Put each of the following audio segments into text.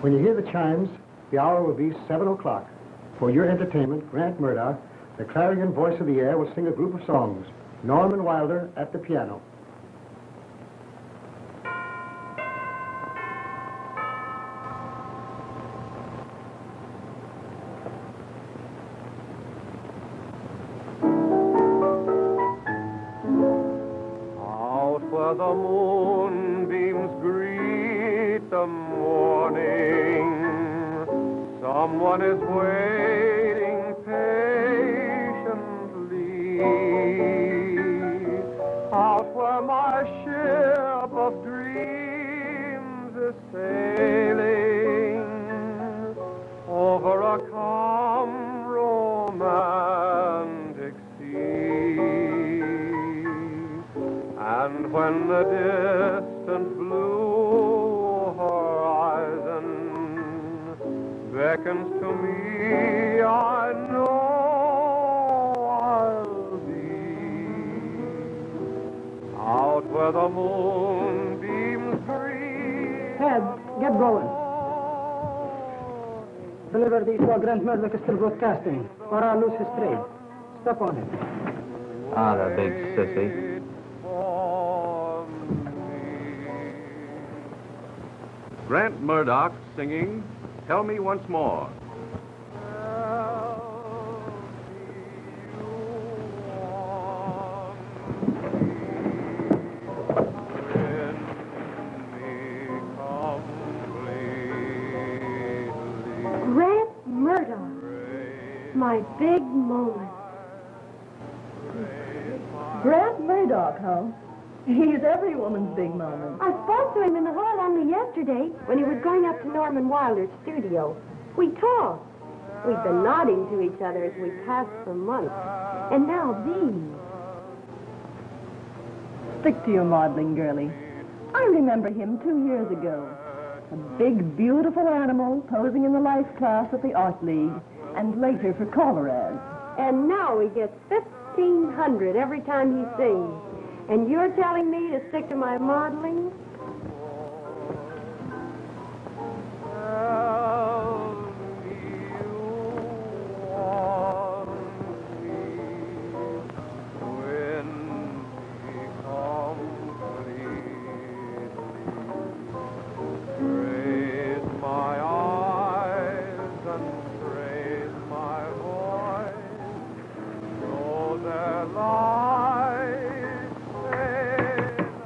When you hear the chimes, the hour will be 7 o'clock. For your entertainment, Grant Murdoch, the clarion voice of the air, will sing a group of songs. Norman Wilder at the piano. Out where the moonbeams greet the morning, someone is waiting patiently. Out where my ship of dreams is sailing over a calm romantic sea. And when the distant blue horizon beckons to me, I know I'll be out where the moonbeams breathe. Ted, get going. Deliver these while Grant Murdoch is still broadcasting, or I'll lose his trade. Step on it. Ah, the big sissy. Grant Murdoch singing Tell Me Once More. Grant Murdoch, my big moment. Grant Murdoch, huh? He's every woman's big moment. I spoke to him in the hall only yesterday when he was going up to Norman Wilder's studio. We talked. We've been nodding to each other as we passed for months. And now these. Stick to your modeling, girlie. I remember him 2 years ago. A big, beautiful animal posing in the life class at the Art League, and later for caller ads. And now he gets $1,500 every time he sings. And you're telling me to stick to my modeling?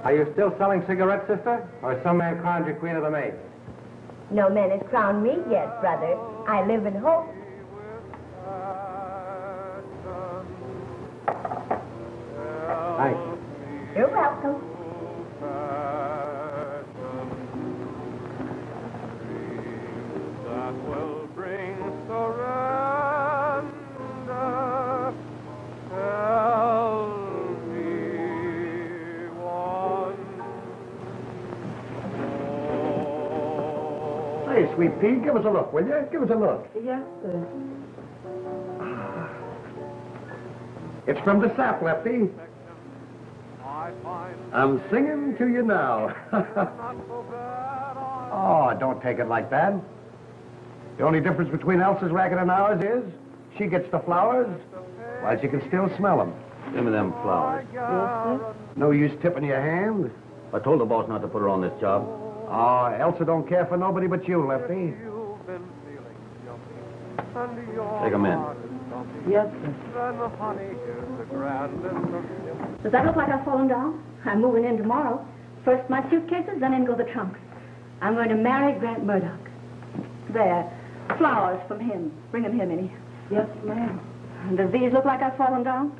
Are you still selling cigarettes, sister? Or some man crowned you queen of the maids? No man has crowned me yet, brother. I live in hope. Thanks. You're welcome. That will bring surrender. Tell me once more. Hey, sweet pea, give us a look, will you? Give us a look. Yes, sir. It's from the sap, Lefty. I'm singing to you now. Oh, don't take it like that. The only difference between Elsa's racket and ours is she gets the flowers while she can still smell them. Give me them flowers. Yes, sir. No use tipping your hand. I told the boss not to put her on this job. Oh, Elsa don't care for nobody but you, Lefty. Take them in. Yes, sir. Does that look like I've fallen down? I'm moving in tomorrow. First my suitcases, then in go the trunks. I'm going to marry Grant Murdoch. There. Flowers from him. Bring them here, Minnie. Yes, ma'am. Does these look like I've fallen down?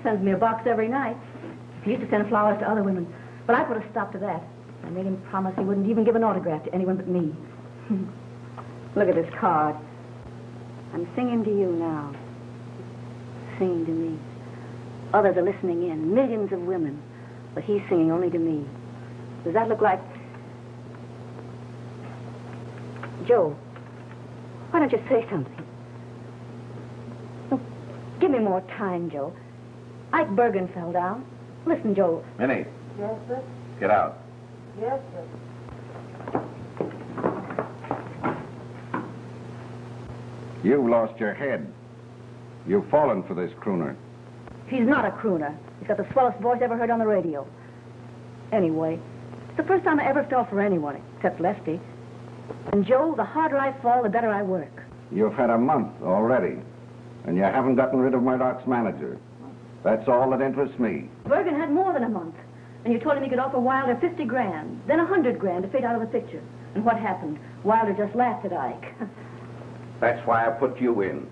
Sends me a box every night. He used to send flowers to other women, but I put a stop to that. I made him promise he wouldn't even give an autograph to anyone but me. Look at this card. I'm singing to you now. Singing to me. Others are listening in, millions of women, but he's singing only to me. Does that look like... Joe, why don't you say something? Oh, give me more time, Joe. Ike Bergen fell down. Listen, Joe. Minnie, Yes, sir. get out. Yes, sir. You've lost your head. You've fallen for this crooner. He's not a crooner. He's got the swellest voice ever heard on the radio. Anyway, it's the first time I ever fell for anyone, except Lefty. And Joe, the harder I fall, the better I work. You've had a month already, and you haven't gotten rid of Murdoch's manager. That's all that interests me. Bergen had more than a month. And you told him he could offer Wilder 50 grand, then 100 grand to fade out of the picture. And what happened? Wilder just laughed at Ike. That's why I put you in.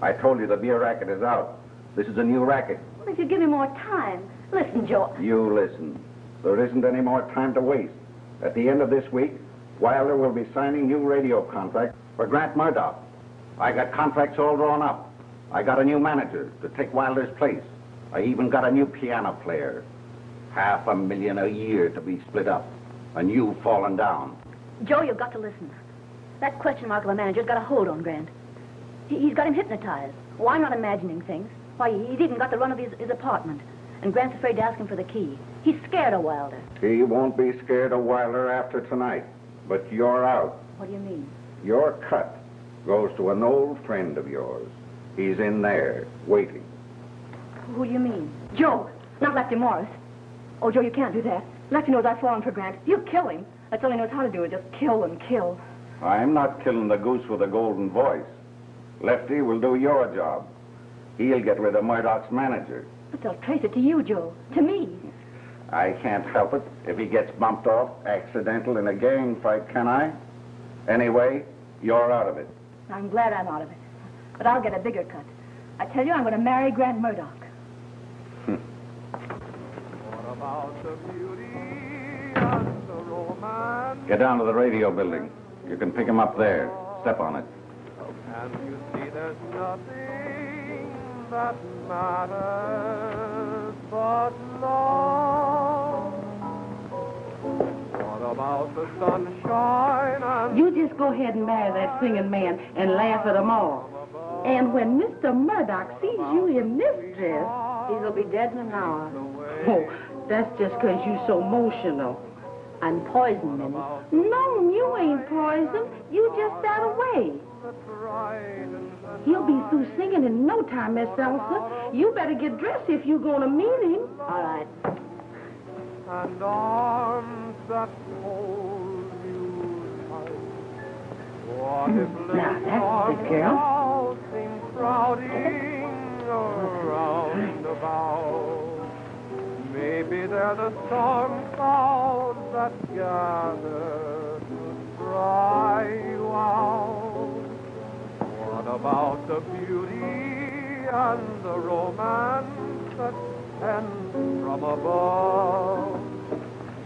I told you the beer racket is out. This is a new racket. Well, if you give me more time. Listen, Joe. You listen. There isn't any more time to waste. At the end of this week, Wilder will be signing new radio contracts for Grant Murdoch. I got contracts all drawn up. I got a new manager to take Wilder's place. I even got a new piano player. $500,000 a year to be split up. And you've fallen down. Joe, you've got to listen. That question mark of a manager's got a hold on Grant. He's got him hypnotized. Oh, I'm not imagining things. Why, he's even got the run of his apartment. And Grant's afraid to ask him for the key. He's scared of Wilder. He won't be scared of Wilder after tonight. But you're out. What do you mean? Your cut goes to an old friend of yours. He's in there, waiting. Who do you mean? Joe, not Lefty Morris. Oh, Joe, you can't do that. Lefty knows I've fallen for Grant. He'll kill him. That's all he knows how to do, is just kill and kill. I'm not killing the goose with a golden voice. Lefty will do your job. He'll get rid of Murdoch's manager. But they'll trace it to you, Joe. To me. I can't help it if he gets bumped off accidental in a gang fight, can I? Anyway, you're out of it. I'm glad I'm out of it. But I'll get a bigger cut. I tell you, I'm going to marry Grant Murdoch. What about the beauty and the romance? Get down to the radio building. You can pick him up there. Step on it. And you see there's nothing that matters but love. What about the sunshine and... You just go ahead and marry that singing man and laugh at them all. And when Mr. Murdoch sees you in this dress, he'll be dead in an hour. Oh, that's just because you're so emotional. I'm poisoned, Minnie. No, you ain't poisoned. You just that away. He'll be through singing in no time, Miss Elsa. You better get dressed if you're going to meet him. All right. And arms that hold you tight. What if Now, that's a good girl. seem crowding around about? Maybe they're the storm clouds that gather to dry you out. What about the beauty and the romance that ends from above?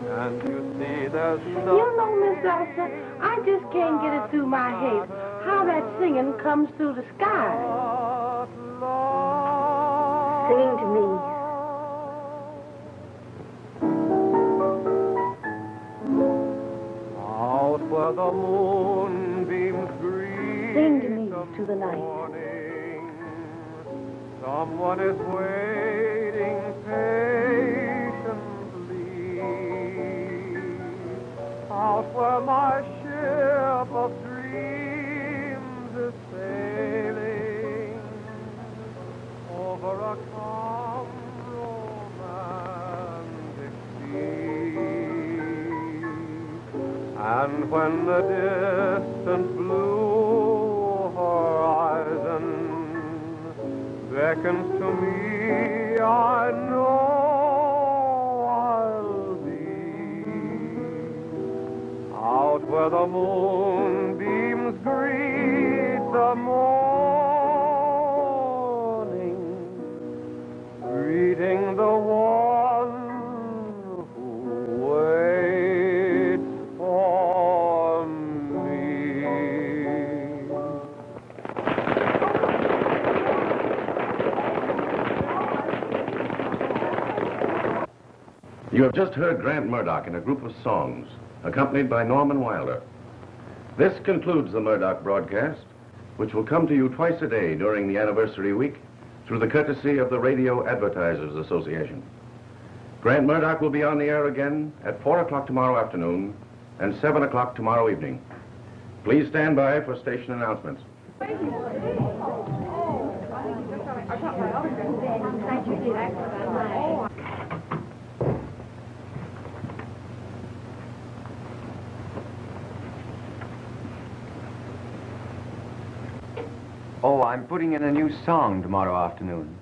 And you see there's nothing... You know, Miss Elsa, I just can't get it through my head how that singing comes through the sky. Singing to me. Out where the moonbeams greet Sing to me through the night. morning, someone is waiting patiently. Out where my ship of dreams is sailing over a calm romantic sea. And when the distant blue horizon beckons to me, I know I'll be out where the moonbeams greet the morning, greeting the one who waits for me. You have just heard Grant Murdoch in a group of songs, accompanied by Norman Wilder. This concludes the Murdoch broadcast, which will come to you twice a day during the anniversary week through the courtesy of the Radio Advertisers Association. Grant Murdoch will be on the air again at 4 o'clock tomorrow afternoon and 7 o'clock tomorrow evening. Please stand by for station announcements. Oh, I'm putting in a new song tomorrow afternoon.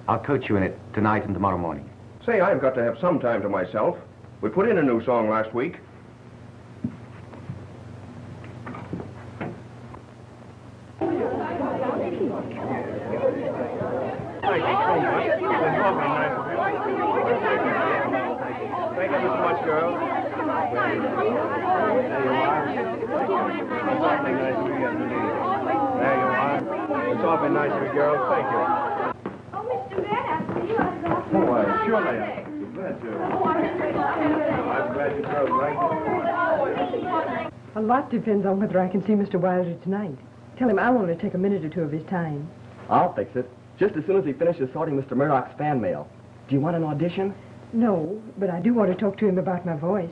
I'll coach you in it tonight and tomorrow morning. Say, I've got to have some time to myself. We put in a new song last week. Thank you so much, girls. There you are. It's awfully nice of you, girls. Thank you. Oh, Mr. Van, after you, I was Oh, surely I am. Glad to. I'm glad you girls like it. A lot depends on whether I can see Mr. Wilder tonight. Tell him I want to take a minute or two of his time. I'll fix it. Just as soon as he finishes sorting Mr. Murdoch's fan mail. Do you want an audition? No, but I do want to talk to him about my voice.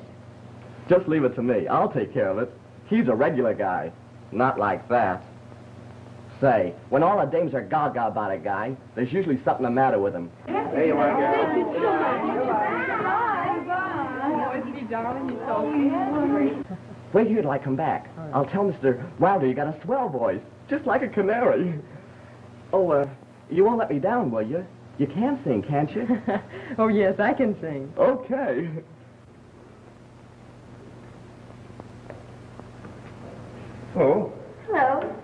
Just leave it to me. I'll take care of it. He's a regular guy. Not like that. Say, when all the dames are gaga about a guy, there's usually something the matter with him. There you are, girls. Wait here till I come back. I'll tell Mr. Wilder you got a swell voice, just like a canary. Oh, you won't let me down, will you? You can sing, can't you? Oh, yes, I can sing. Okay. Oh, Hello.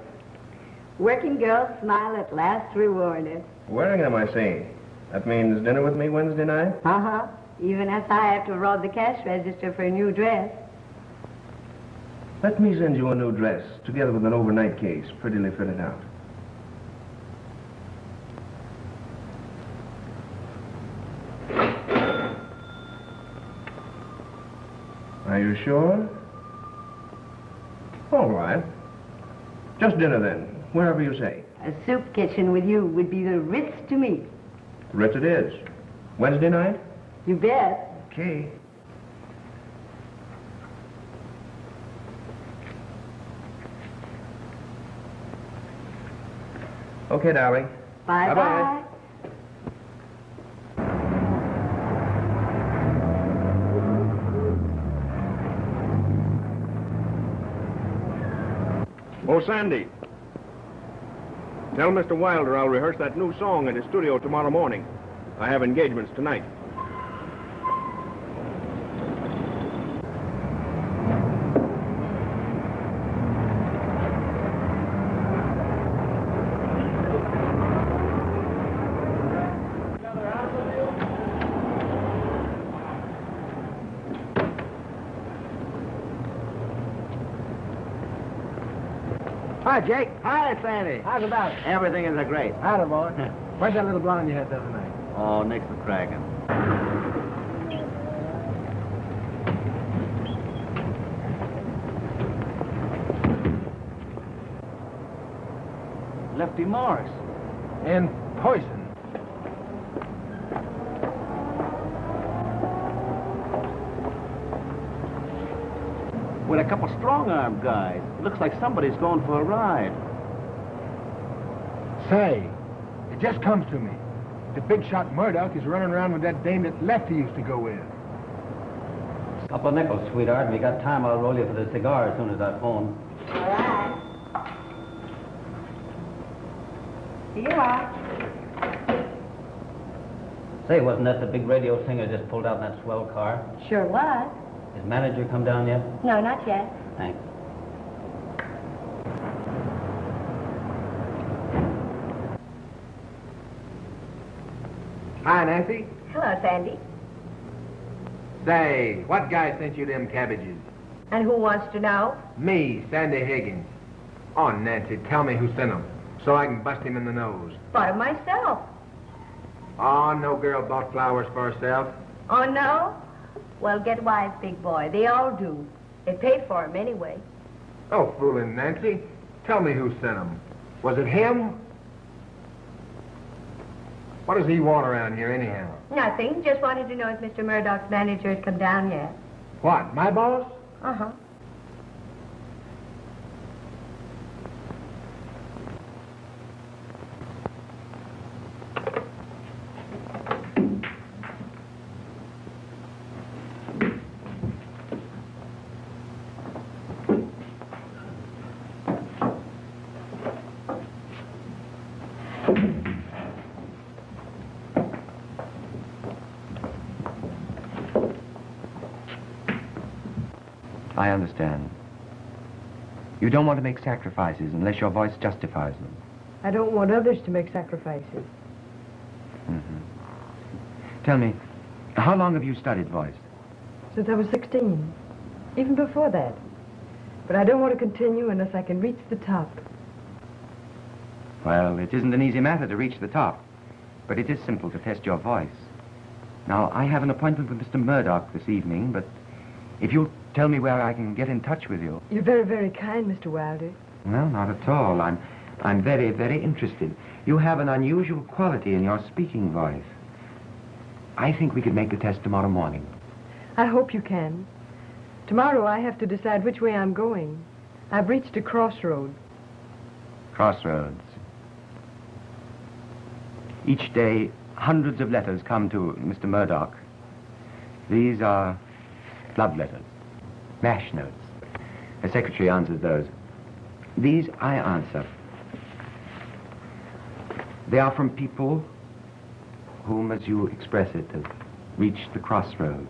Working girl smile at last rewarded. wearing am I seeing? That means dinner with me Wednesday night? Uh-huh. Even as I have to rob the cash register for a new dress. Let me send you a new dress, together with an overnight case, prettily fitted out. Are you sure? All right. Just dinner then, wherever you say. A soup kitchen with you would be the Ritz to me. Ritz it is. Wednesday night? You bet. Okay. Okay, darling. Bye-bye. Bye-bye. Oh, Sandy. Tell Mr. Wilder I'll rehearse that new song at his studio tomorrow morning. I have engagements tonight. Hi, Jake. Hi, Sandy. How's about it? Everything is a great. Hi, boy. Where's that little blonde you had the other night? Oh, Nick's a crackin'. Lefty Morris. And poison. With a couple strong-armed guys. Looks like somebody's going for a ride. Say, it just comes to me. The big shot Murdoch is running around with that dame that Lefty used to go with. Couple of nickels, sweetheart. If you got time, I'll roll you for the cigar as soon as I phone. All right. Here you are. Say, wasn't that the big radio singer just pulled out in that swell car? Sure was. His manager come down yet? No, not yet. Thanks. Hi, Nancy. Hello, Sandy. Say, what guy sent you them cabbages? And who wants to know? Me, Sandy Higgins. Oh, Nancy, tell me who sent them, so I can bust him in the nose. Bought 'em myself. Oh, no girl bought flowers for herself. Oh, no? Well, get wise, big boy. They all do. They pay for 'em anyway. Oh, fooling, Nancy. Tell me who sent them. Was it him? What does he want around here, anyhow? Nothing. Just wanted to know if Mr. Murdoch's manager has come down yet. What, my boss? Uh-huh. I understand. You don't want to make sacrifices unless your voice justifies them. I don't want others to make sacrifices. Tell me, how long have you studied voice? Since I was 16. Even before that. But I don't want to continue unless I can reach the top. Well, it isn't an easy matter to reach the top, but it is simple to test your voice. Now, I have an appointment with Mr. Murdoch this evening, but if you'll tell me where I can get in touch with you. You're very, very kind, Mr. Wilder. No, not at all. I'm very, very interested. You have an unusual quality in your speaking voice. I think we could make the test tomorrow morning. I hope you can. Tomorrow I have to decide which way I'm going. I've reached a crossroad. Crossroads. Each day, hundreds of letters come to Mr. Murdoch. These are love letters, mash notes. A secretary answers those. These I answer. They are from people whom, as you express it, have reached the crossroads.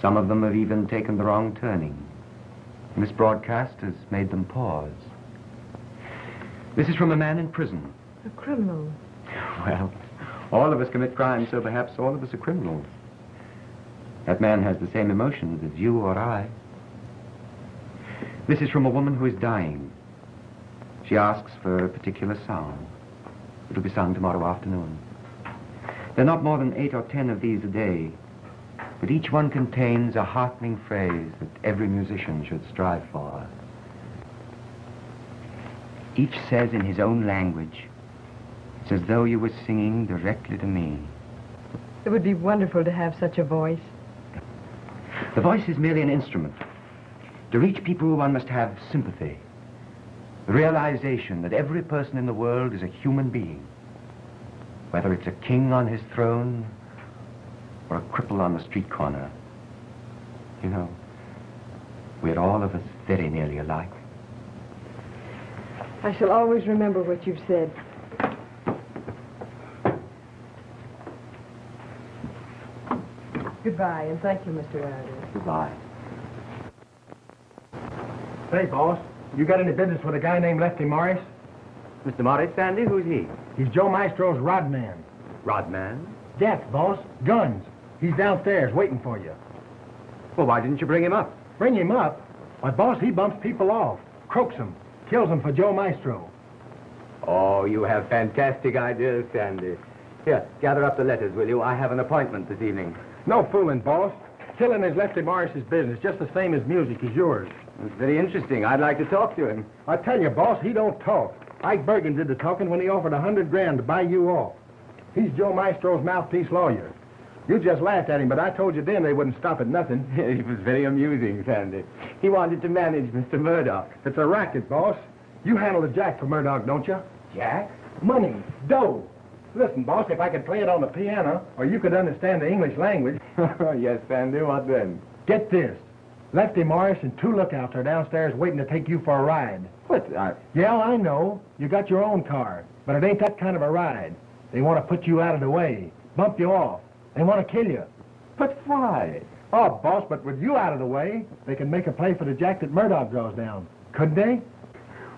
Some of them have even taken the wrong turning. And this broadcast has made them pause. This is from a man in prison. A criminal. Well, all of us commit crimes, so perhaps all of us are criminals. That man has the same emotions as you or I. This is from a woman who is dying. She asks for a particular song. It'll be sung tomorrow afternoon. There are not more than 8 or 10 of these a day, but each one contains a heartening phrase that every musician should strive for. Each says in his own language, it's as though you were singing directly to me. It would be wonderful to have such a voice. The voice is merely an instrument. To reach people, one must have sympathy. The realization that every person in the world is a human being. Whether it's a king on his throne or a cripple on the street corner. You know, we're all of us very nearly alike. I shall always remember what you've said. Goodbye, and thank you, Mr. Wilder. Goodbye. Say, boss, you got any business with a guy named Lefty Morris? Mr. Morris, Sandy, who's he? He's Joe Maestro's rodman. Rodman? Yes, boss. Guns. He's downstairs waiting for you. Well, why didn't you bring him up? Bring him up? Why, boss, he bumps people off, croaks them, kills them for Joe Maestro. Oh, you have fantastic ideas, Sandy. Here, gather up the letters, will you? I have an appointment this evening. No fooling, boss. Killing is Lefty Morris's business, just the same as music is yours. It's very interesting. I'd like to talk to him. I tell you, boss, he don't talk. Ike Bergen did the talking when he offered $100,000 to buy you off. He's Joe Maestro's mouthpiece lawyer. You just laughed at him, but I told you then they wouldn't stop at nothing. It was very amusing, Sandy. He wanted to manage Mr. Murdoch. It's a racket, boss. You handle the jack for Murdoch, don't you? Jack? Money. Dough. Listen, boss, if I could play it on the piano, or you could understand the English language. Yes, Sandy, what then? Get this. Lefty Morris and 2 lookouts are downstairs waiting to take you for a ride. What? Yeah, I know. You got your own car, but it ain't that kind of a ride. They want to put you out of the way, bump you off. They want to kill you. But why? Oh, boss, but with you out of the way, they can make a play for the jack that Murdoch draws down. Couldn't they?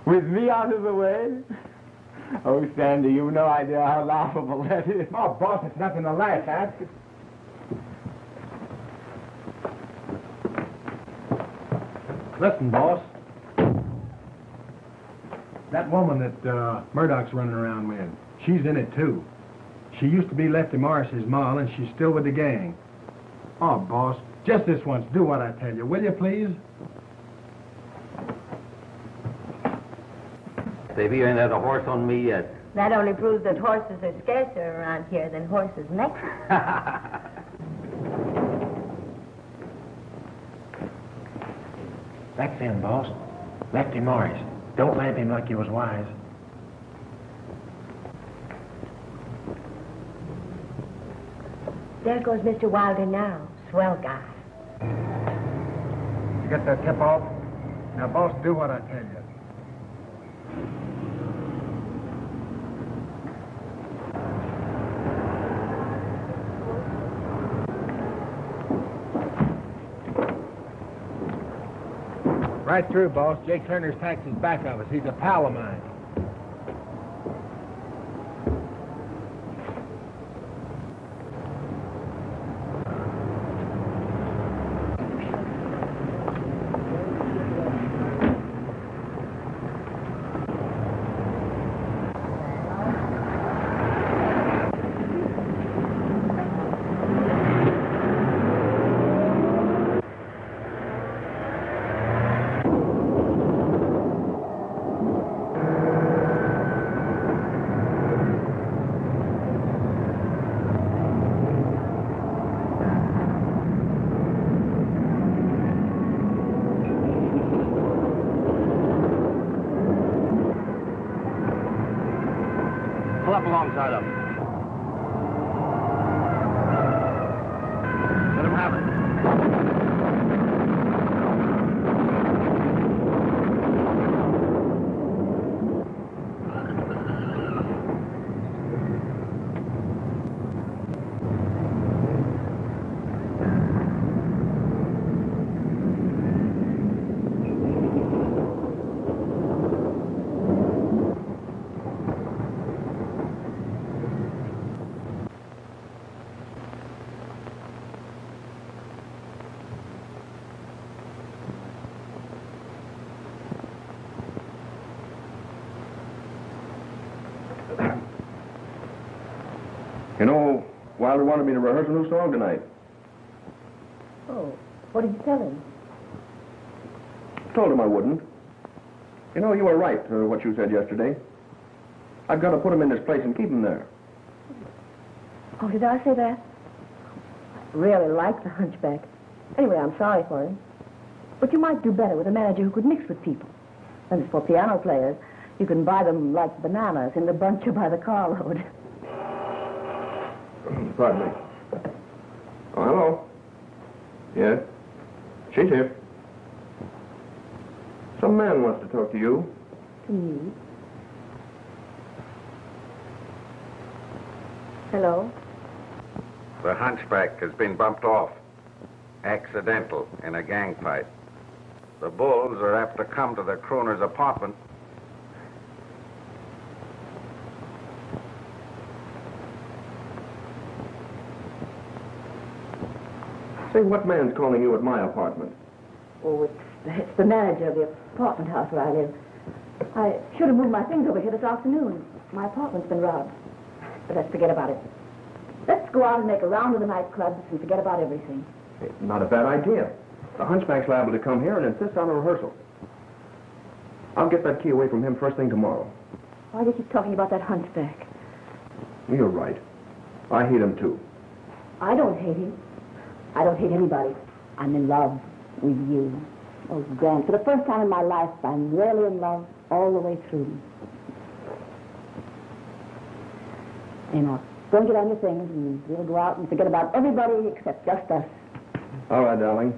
With me out of the way? Oh, Sandy, you've no idea how laughable that is. Oh, boss, it's nothing to laugh at. Listen, boss. That woman that Murdoch's running around with, she's in it, too. She used to be Lefty Morris's ma, and she's still with the gang. Oh, boss, just this once, do what I tell you, will you, please? Baby, you ain't had a horse on me yet. That only proves that horses are scarcer around here than horses' necks. That's him, boss. Lefty Morris. Don't lamp him like he was wise. There goes Mr. Wilder now. Swell guy. You get that tip off? Now, boss, do what I tell you. Right through, boss. Jake Turner's taxi's back of us. He's a pal of mine. Pull up alongside of him. Let him have it. You know, Wilder wanted me to rehearse a new song tonight. Oh, what did you tell him? Told him I wouldn't. You know, you were right, what you said yesterday. I've got to put him in this place and keep him there. Oh, did I say that? I really like the hunchback. Anyway, I'm sorry for him. But you might do better with a manager who could mix with people. And as for piano players, you can buy them like bananas in the bunch or by the carload. Pardon me. Oh, hello. Yes? She's here. Some man wants to talk to you. To me? Hello? The hunchback has been bumped off. Accidental in a gang fight. The bulls are apt to come to the crooner's apartment. Say, what man's calling you at my apartment? Oh, it's the manager of the apartment house where I live. I should have moved my things over here this afternoon. My apartment's been robbed. But let's forget about it. Let's go out and make a round of the nightclubs and forget about everything. Not a bad idea. The hunchback's liable to come here and insist on a rehearsal. I'll get that key away from him first thing tomorrow. Why do you keep talking about that hunchback? You're right. I hate him, too. I don't hate him. I don't hate anybody. I'm in love with you. Oh, Grant, for the first time in my life, I'm really in love all the way through. You know, go and get on your things, and we'll go out and forget about everybody except just us. All right, darling.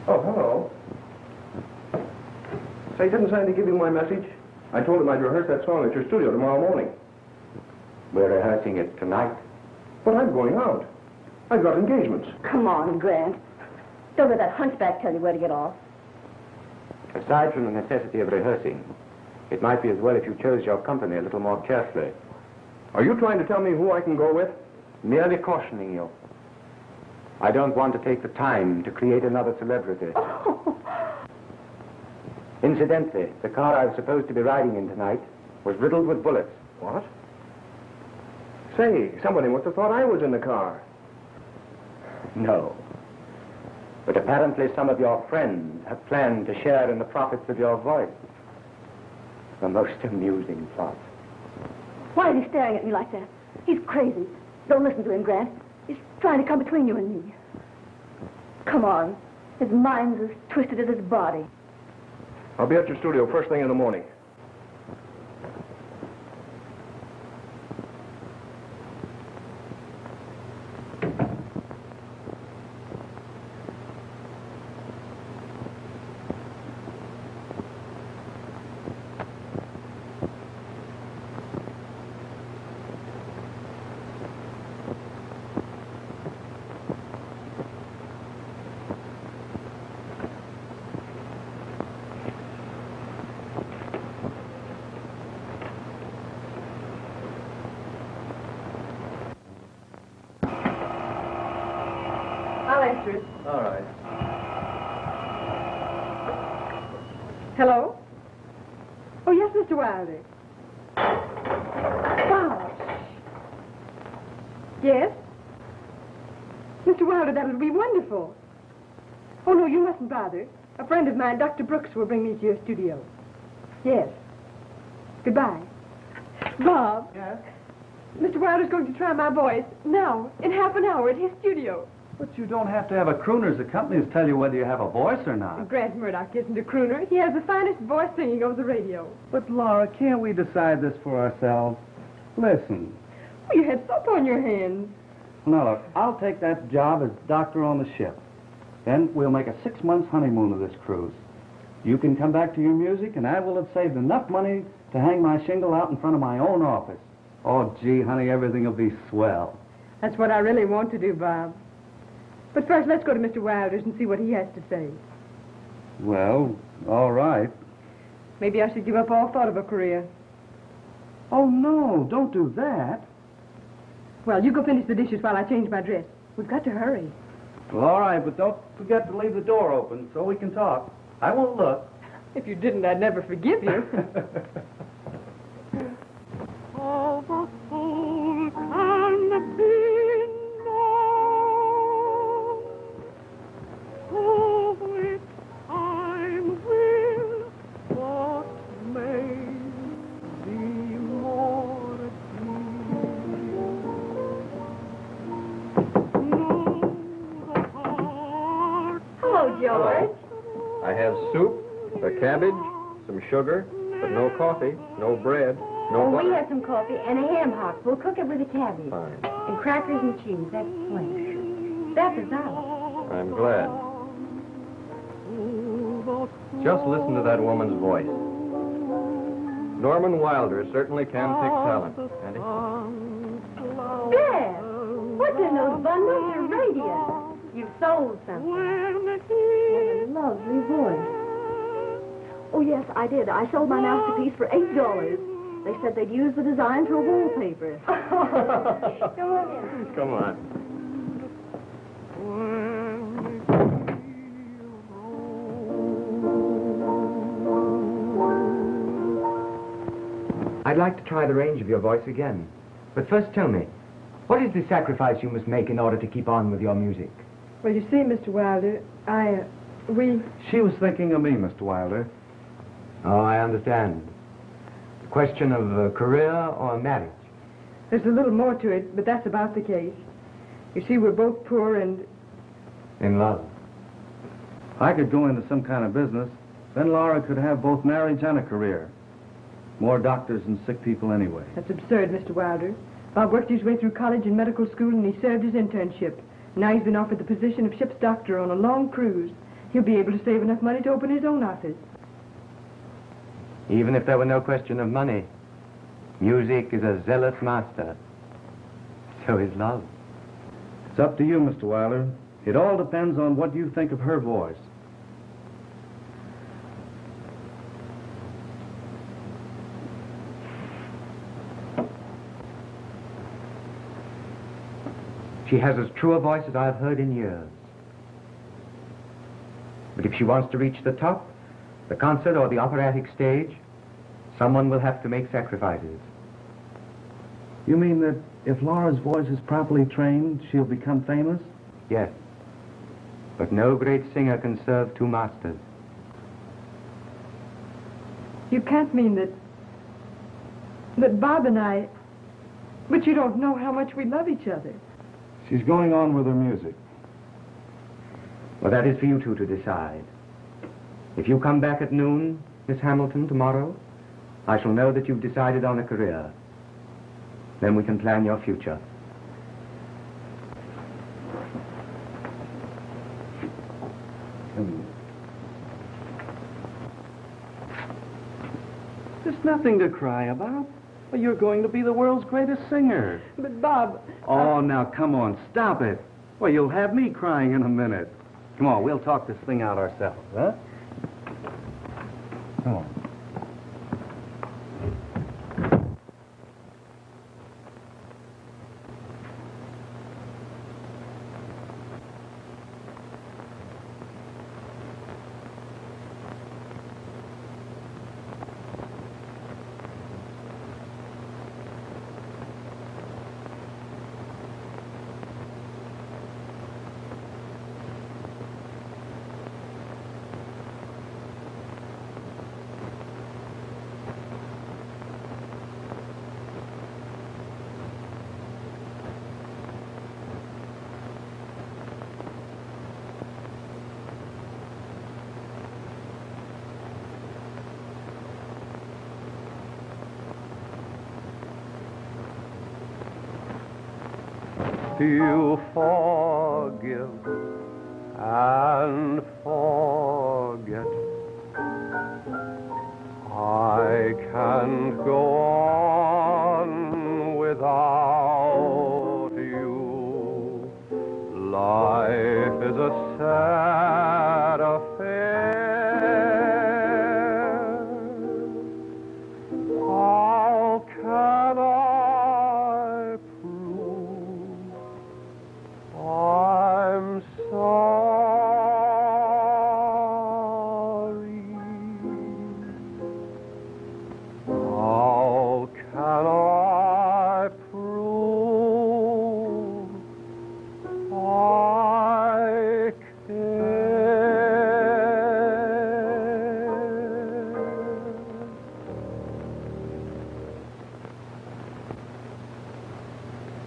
Oh, hello. Say, didn't Sandy give you my message? I told him I'd rehearse that song at your studio tomorrow morning. We're rehearsing it tonight. But I'm going out. I've got engagements. Come on, Grant. Don't let that hunchback tell you where to get off. Aside from the necessity of rehearsing, it might be as well if you chose your company a little more carefully. Are you trying to tell me who I can go with? Merely cautioning you. I don't want to take the time to create another celebrity. Incidentally, the car I was supposed to be riding in tonight was riddled with bullets. What? Say, somebody must have thought I was in the car. No. But apparently some of your friends have planned to share in the profits of your voice. A most amusing plot. Why is he staring at me like that? He's crazy. Don't listen to him, Grant. He's trying to come between you and me. Come on. His mind's as twisted as his body. I'll be at your studio first thing in the morning. All right. Hello? Oh, yes, Mr. Wilder. Wow. Yes? Mr. Wilder, that would be wonderful. Oh, no, you mustn't bother. A friend of mine, Dr. Brooks, will bring me to your studio. Yes. Goodbye. Bob. Yes? Mr. Wilder's going to try my voice now, in half an hour, at his studio. But you don't have to have a crooner as the companies tell you whether you have a voice or not. Grant Murdoch isn't a crooner. He has the finest voice singing over the radio. But, Laura, can't we decide this for ourselves? Listen. Oh, you had soap on your hands. Now, look, I'll take that job as doctor on the ship. Then we'll make a 6 months honeymoon of this cruise. You can come back to your music, and I will have saved enough money to hang my shingle out in front of my own office. Oh, gee, honey, everything will be swell. That's what I really want to do, Bob. But first, let's go to Mr. Wilder's and see what he has to say. Well, all right. Maybe I should give up all thought of a career. Oh, no, don't do that. Well, you go finish the dishes while I change my dress. We've got to hurry. Well, all right, but don't forget to leave the door open so we can talk. I won't look. If you didn't, I'd never forgive you. All the soul can be known, so which time will what may be more Hello, George. I have soup, a cabbage, some sugar, but no coffee, no bread, no butter. We have some coffee and a ham hock. We'll cook it with a cabbage. Fine. And crackers and cheese. That's plenty. That's a dollar. I'm glad. Just listen to that woman's voice. Norman Wilder certainly can pick talent, and Dad, what's in those bundles? Your radio. You've sold something. What a lovely voice. Oh, yes, I did. I sold my masterpiece for $8. They said they'd use the design for a wallpaper. Come on in. Come on. I'd like to try the range of your voice again. But first tell me, what is the sacrifice you must make in order to keep on with your music? Well, you see, Mr. Wilder, She was thinking of me, Mr. Wilder. Oh, I understand. A question of career or marriage? There's a little more to it, but that's about the case. You see, we're both poor and... In love. I could go into some kind of business. Then Laura could have both marriage and a career. More doctors and sick people anyway. That's absurd, Mr. Wilder. Bob worked his way through college and medical school, and he served his internship. Now he's been offered the position of ship's doctor on a long cruise. He'll be able to save enough money to open his own office. Even if there were no question of money, music is a zealous master. So is love. It's up to you, Mr. Wilder. It all depends on what you think of her voice. She has as true a voice as I've heard in years. But if she wants to reach the top, the concert or the operatic stage, someone will have to make sacrifices. You mean that if Laura's voice is properly trained, she'll become famous? Yes. But no great singer can serve two masters. You can't mean that Bob and I... But you don't know how much we love each other. She's going on with her music. Well, that is for you two to decide. If you come back at noon, Miss Hamilton, tomorrow, I shall know that you've decided on a career. Then we can plan your future. There's nothing to cry about. Well, you're going to be the world's greatest singer. But, Bob... Oh, now, come on, stop it. Well, you'll have me crying in a minute. Come on, we'll talk this thing out ourselves, huh? Come on. You forgive and forget. I can't go on without you. Life is a sad affair. How can I prove I'm sorry? How can I prove I care?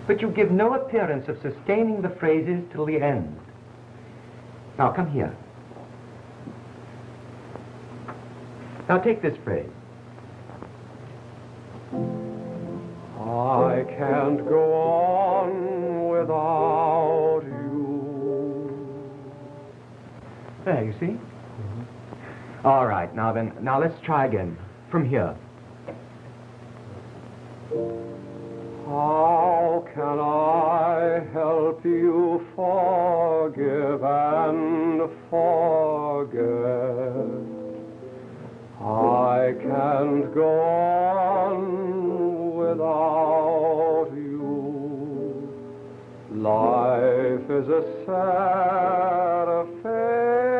But you give no appearance of sustaining the phrases till the end. Now, come here. Now, take this phrase. I can't go on without you. There, you see? All right, now then, now let's try again. From here. How can I help you forgive and forget? I can't go on without you. Life is a sad affair.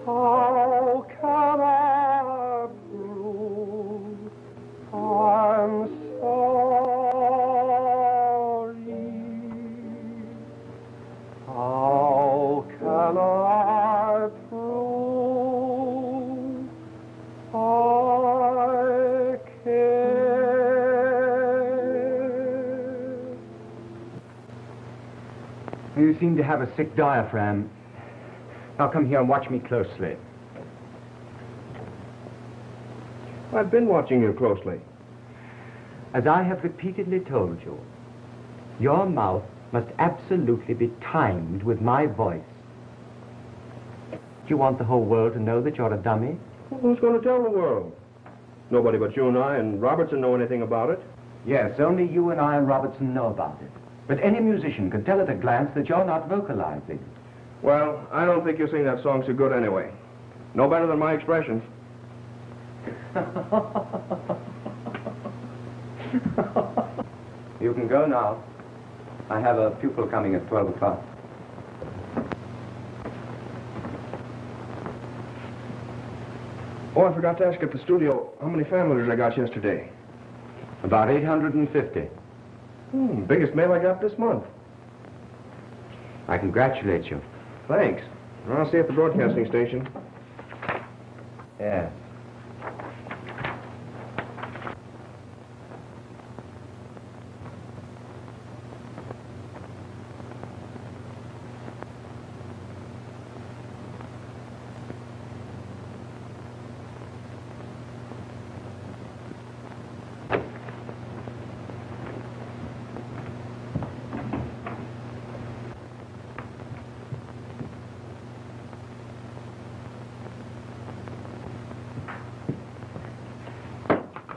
How can I prove I'm sorry? How can I prove I care? You seem to have a sick diaphragm. Now come here and watch me closely. I've been watching you closely. As I have repeatedly told you, your mouth must absolutely be timed with my voice. Do you want the whole world to know that you're a dummy? Well, who's going to tell the world? Nobody but you and I and Robertson know anything about it. Yes, only you and I and Robertson know about it. But any musician can tell at a glance that you're not vocalizing. Well, I don't think you sing that song so good anyway. No better than my expressions. You can go now. I have a pupil coming at 12 o'clock. Oh, I forgot to ask at the studio how many fan letters I got yesterday. About 850. Biggest mail I got this month. I congratulate you. Thanks. I'll see you at the broadcasting station. Yes.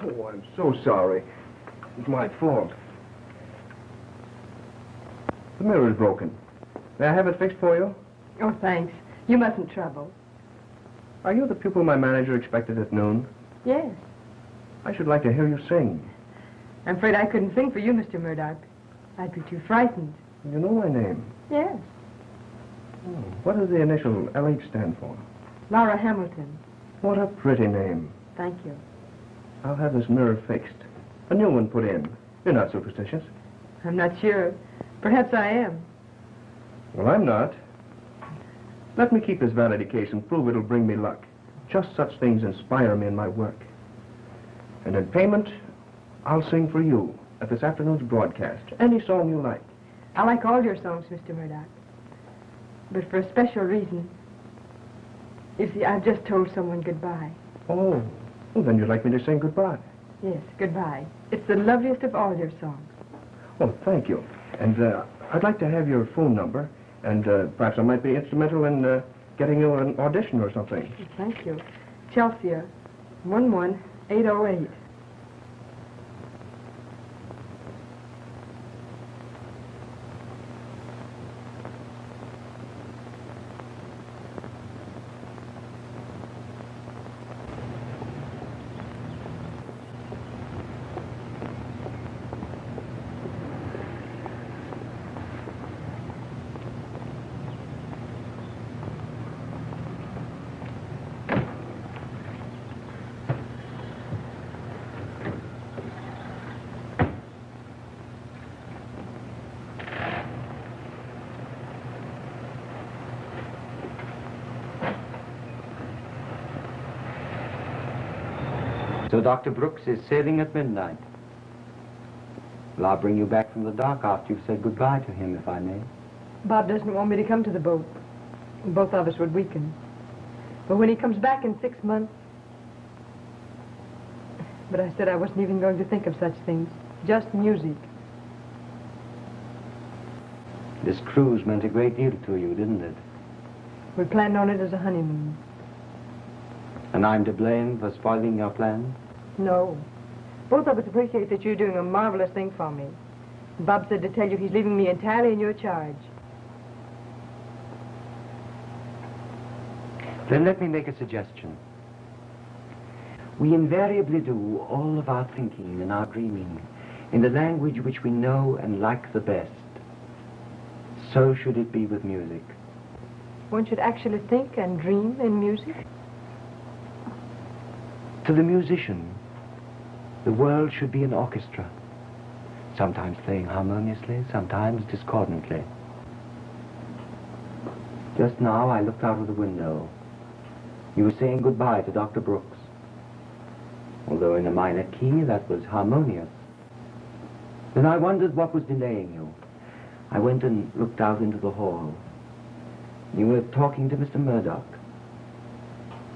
Oh, I'm so sorry. It's my fault. The mirror's broken. May I have it fixed for you? Oh, thanks. You mustn't trouble. Are you the pupil my manager expected at noon? Yes. I should like to hear you sing. I'm afraid I couldn't sing for you, Mr. Murdoch. I'd be too frightened. You know my name. Yes. What does the initial LH stand for? Laura Hamilton. What a pretty name. Thank you. I'll have this mirror fixed. A new one put in. You're not superstitious. I'm not sure. Perhaps I am. Well, I'm not. Let me keep this vanity case and prove it'll bring me luck. Just such things inspire me in my work. And in payment, I'll sing for you at this afternoon's broadcast. Any song you like. I like all your songs, Mr. Murdoch. But for a special reason. You see, I've just told someone goodbye. Oh, well, then you'd like me to sing goodbye. Yes, goodbye. It's the loveliest of all your songs. Oh, thank you. And I'd like to have your phone number, and perhaps I might be instrumental in getting you an audition or something. Thank you. Chelsea, 11808. So Dr. Brooks is sailing at midnight. Well, I'll bring you back from the dock after you've said goodbye to him, if I may. Bob doesn't want me to come to the boat. Both of us would weaken. But when he comes back in 6 months... But I said I wasn't even going to think of such things. Just music. This cruise meant a great deal to you, didn't it? We planned on it as a honeymoon. And I'm to blame for spoiling your plans? No. Both of us appreciate that you're doing a marvelous thing for me. Bob said to tell you he's leaving me entirely in your charge. Then let me make a suggestion. We invariably do all of our thinking and our dreaming in the language which we know and like the best. So should it be with music. One should actually think and dream in music? To the musician, the world should be an orchestra, sometimes playing harmoniously, sometimes discordantly. Just now I looked out of the window. You were saying goodbye to Dr. Brooks. Although in a minor key, that was harmonious. Then I wondered what was delaying you. I went and looked out into the hall. You were talking to Mr. Murdoch.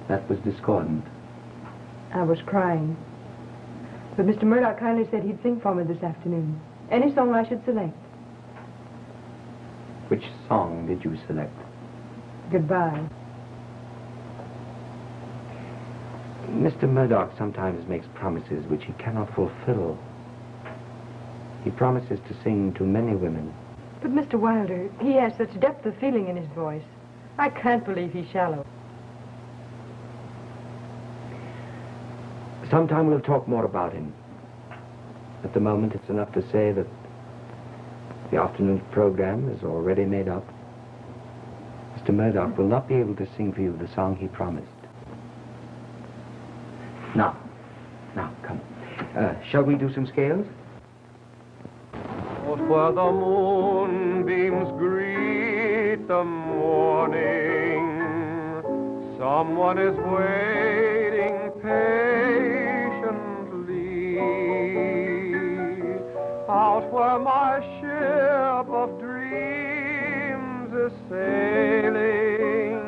That was discordant. I was crying. But Mr. Murdoch kindly said he'd sing for me this afternoon. Any song I should select. Which song did you select? Goodbye. Mr. Murdoch sometimes makes promises which he cannot fulfill. He promises to sing to many women. But Mr. Wilder, he has such depth of feeling in his voice. I can't believe he's shallow. Sometime we'll talk more about him. At the moment, it's enough to say that the afternoon program is already made up. Mr. Murdoch will not be able to sing for you the song he promised. Now, come. Shall we do some scales? Out where the moonbeams greet the morning, someone is waiting patiently. Out where my ship of dreams is sailing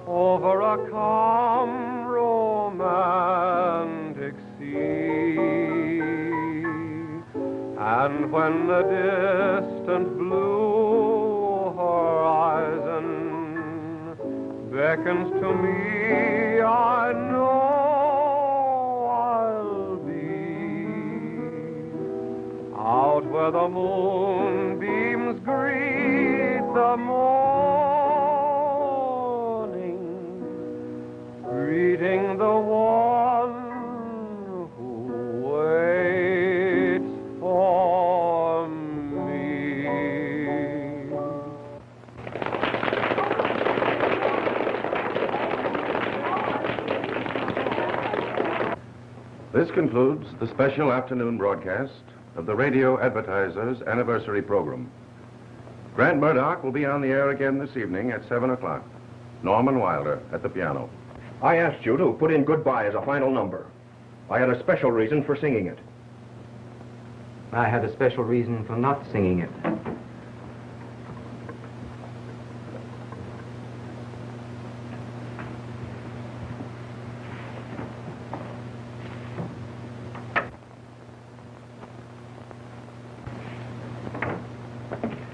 over a calm romantic sea. And when the distant blue horizon beckons to me, I know I'll be out where the moonbeams greet the morning, greeting the one who waits for me. This concludes the special afternoon broadcast of the Radio Advertisers Anniversary Program. Grant Murdoch will be on the air again this evening at 7 o'clock. Norman Wilder at the piano. I asked you to put in Goodbye as a final number. I had a special reason for singing it. I had a special reason for not singing it.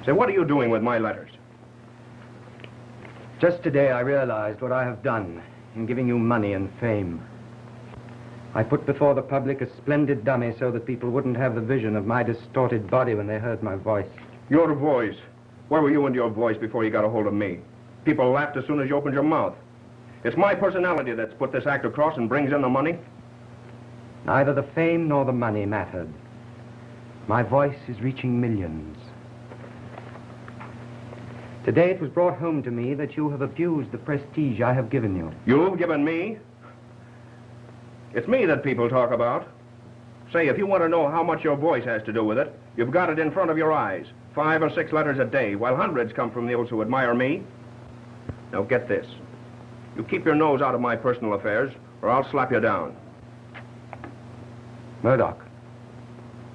Say, what are you doing with my letters? Just today I realized what I have done in giving you money and fame. I put before the public a splendid dummy so that people wouldn't have the vision of my distorted body when they heard my voice. Your voice. Where were you and your voice before you got a hold of me? People laughed as soon as you opened your mouth. It's my personality that's put this act across and brings in the money. Neither the fame nor the money mattered. My voice is reaching millions. Today it was brought home to me that you have abused the prestige I have given you. You've given me? It's me that people talk about. Say, if you want to know how much your voice has to do with it, you've got it in front of your eyes. 5 or 6 letters a day, while hundreds come from those who admire me. Now get this. You keep your nose out of my personal affairs, or I'll slap you down. Murdoch,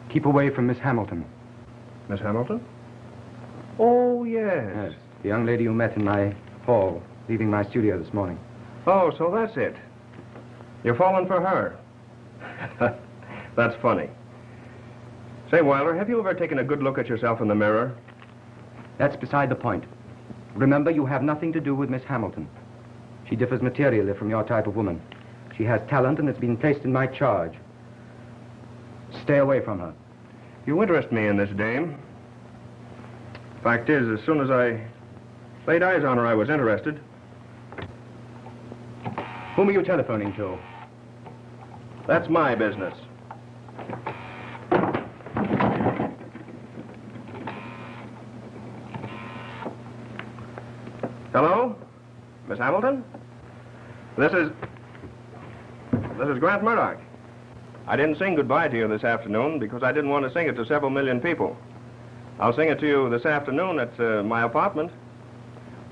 keep away from Miss Hamilton. Miss Hamilton? Oh, yes. Yes, the young lady you met in my hall, leaving my studio this morning. Oh, so that's it. You're falling for her. That's funny. Say, Wilder, have you ever taken a good look at yourself in the mirror? That's beside the point. Remember, you have nothing to do with Miss Hamilton. She differs materially from your type of woman. She has talent and it's been placed in my charge. Stay away from her. You interest me in this dame. Fact is, as soon as I laid eyes on her, I was interested. Whom are you telephoning to? That's my business. Hello? Miss Hamilton? This is Grant Murdoch. I didn't sing goodbye to you this afternoon because I didn't want to sing it to several million people. I'll sing it to you this afternoon at my apartment.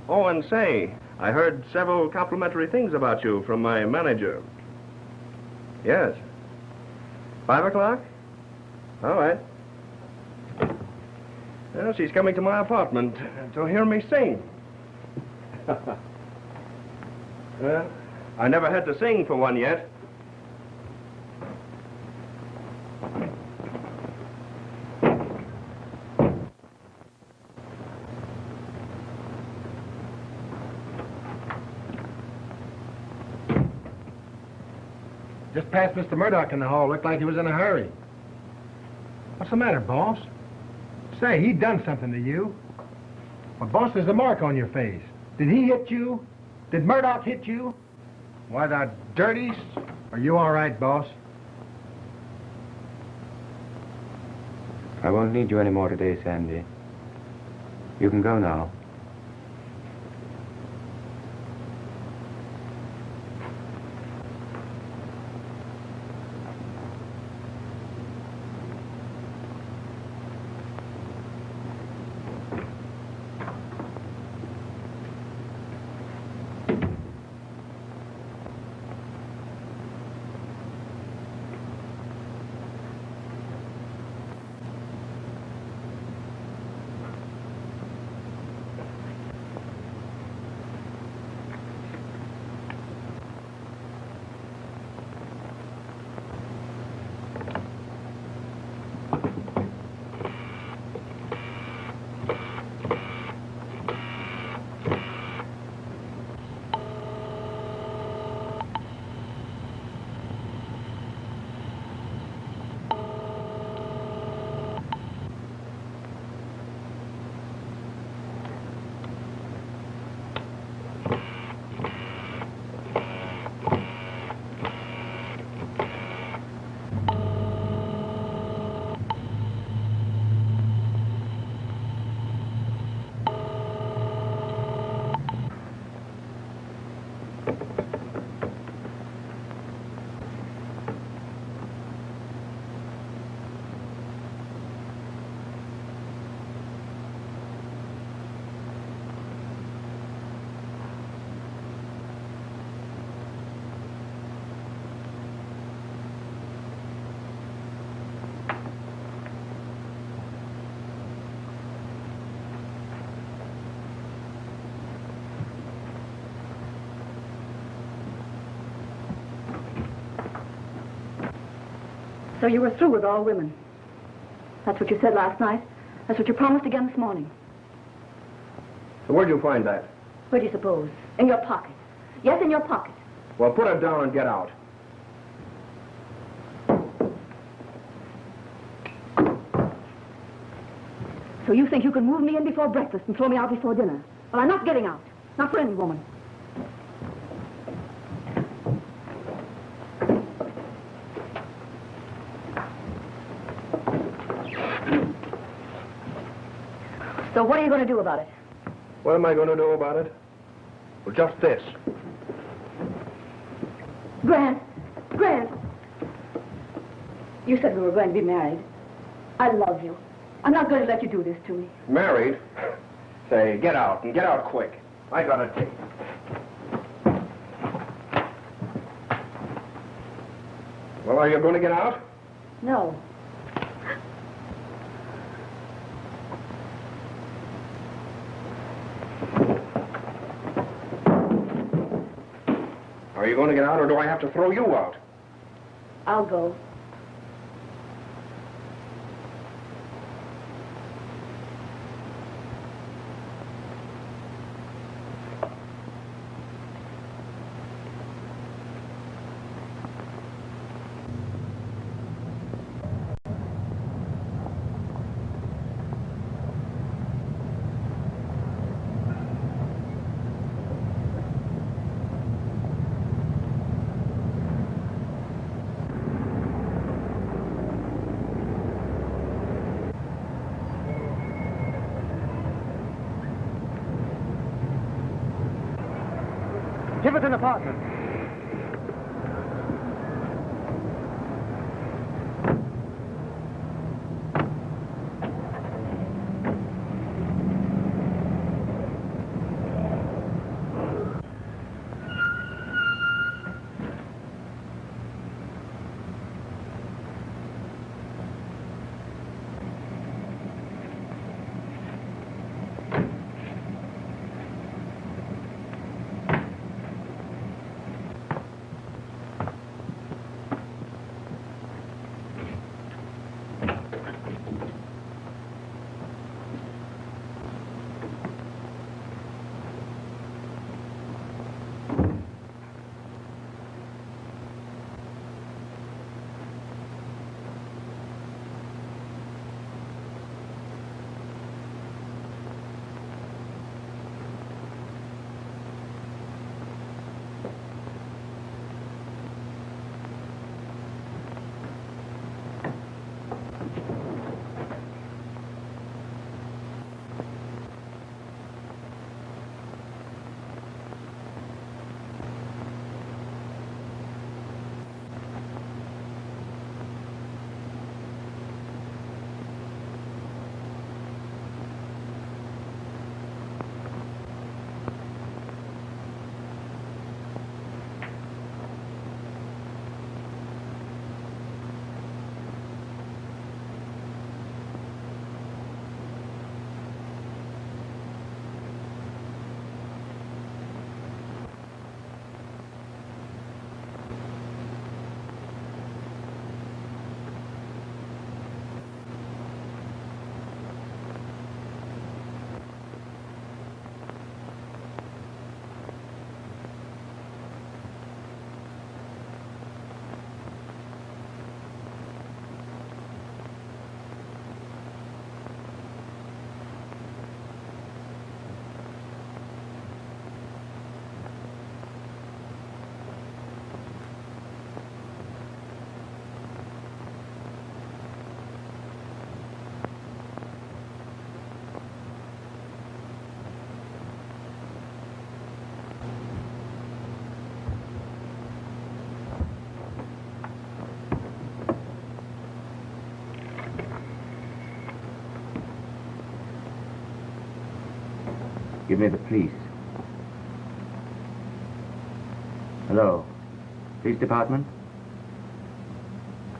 Oh, and say, I heard several complimentary things about you from my manager. Yes. 5 o'clock? All right. Well, she's coming to my apartment to hear me sing. Well, I never had to sing for one yet. Just passed Mr. Murdoch in the hall. Looked like he was in a hurry. What's the matter, boss? Say, he done something to you. Well, boss, there's a mark on your face. Did he hit you? Did Murdoch hit you? Why, the dirties? Are you all right, boss? I won't need you anymore today, Sandy. You can go now. So you were through with all women. That's what you said last night. That's what you promised again this morning. So where'd you find that? Where do you suppose? In your pocket. Yes, in your pocket. Well, put it down and get out. So you think you can move me in before breakfast and throw me out before dinner? Well, I'm not getting out. Not for any woman. So what are you going to do about it? What am I going to do about it? Well, just this. Grant! Grant! You said we were going to be married. I love you. I'm not going to let you do this to me. Married? Say, get out, and get out quick. I got a date. Well, are you going to get out? No. Are you going to get out, or do I have to throw you out? I'll go. Give it an apartment. Give me the police. Hello. Police Department?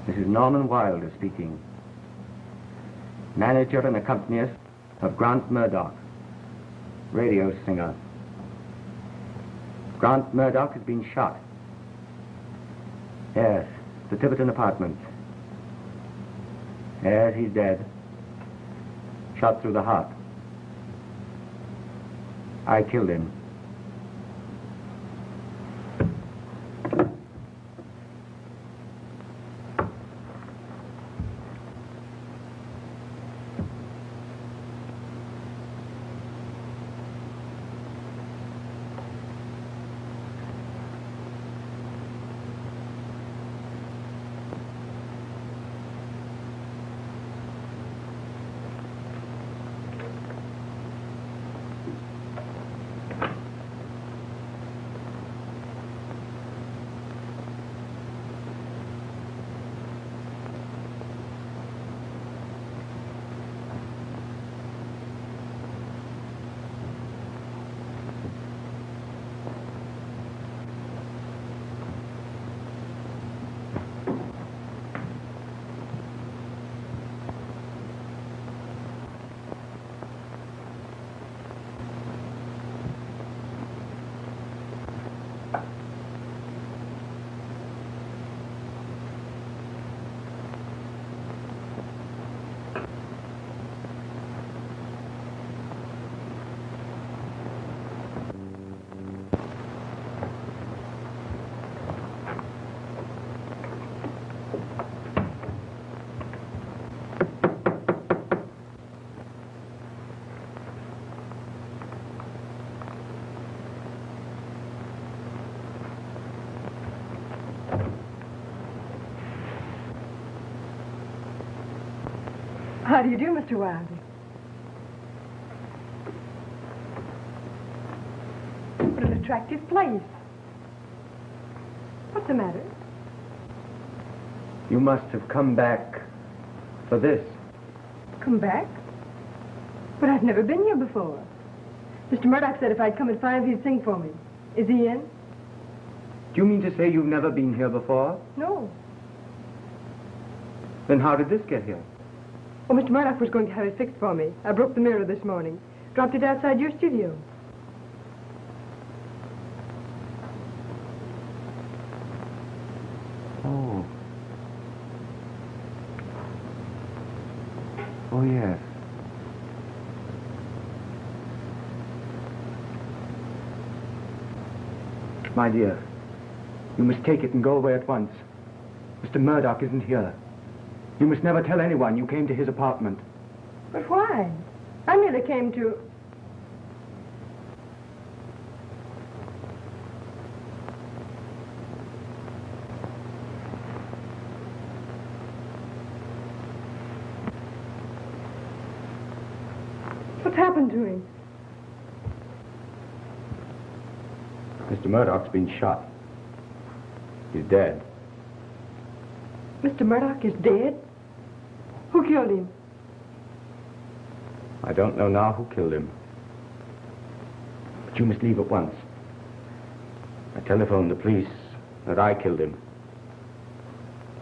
This is Norman Wilder speaking. Manager and accompanist of Grant Murdoch, radio singer. Grant Murdoch has been shot. Yes, the Tiverton apartment. Yes, he's dead. Shot through the heart. I killed him. How do you do, Mr. Wilder? What an attractive place. What's the matter? You must have come back for this. Come back? But I've never been here before. Mr. Murdoch said if I'd come at 5, he'd sing for me. Is he in? Do you mean to say you've never been here before? No. Then how did this get here? Well, Mr. Murdoch was going to have it fixed for me. I broke the mirror this morning. Dropped it outside your studio. Oh. Oh, yes. My dear, you must take it and go away at once. Mr. Murdoch isn't here. You must never tell anyone you came to his apartment. But why? I merely came to... What's happened to him? Mr. Murdoch's been shot. He's dead. Mr. Murdoch is dead? Who killed him? I don't know now who killed him. But you must leave at once. I telephoned the police that I killed him.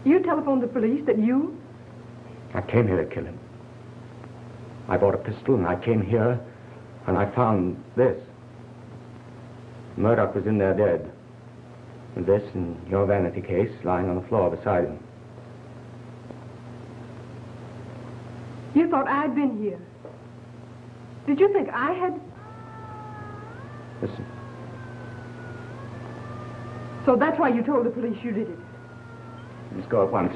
You telephoned the police that you... I came here to kill him. I bought a pistol and I came here and I found this. Murdoch was in there dead. And this and your vanity case lying on the floor beside him. You thought I'd been here. Did you think I had... Listen. So that's why you told the police you did it. Let's go at once.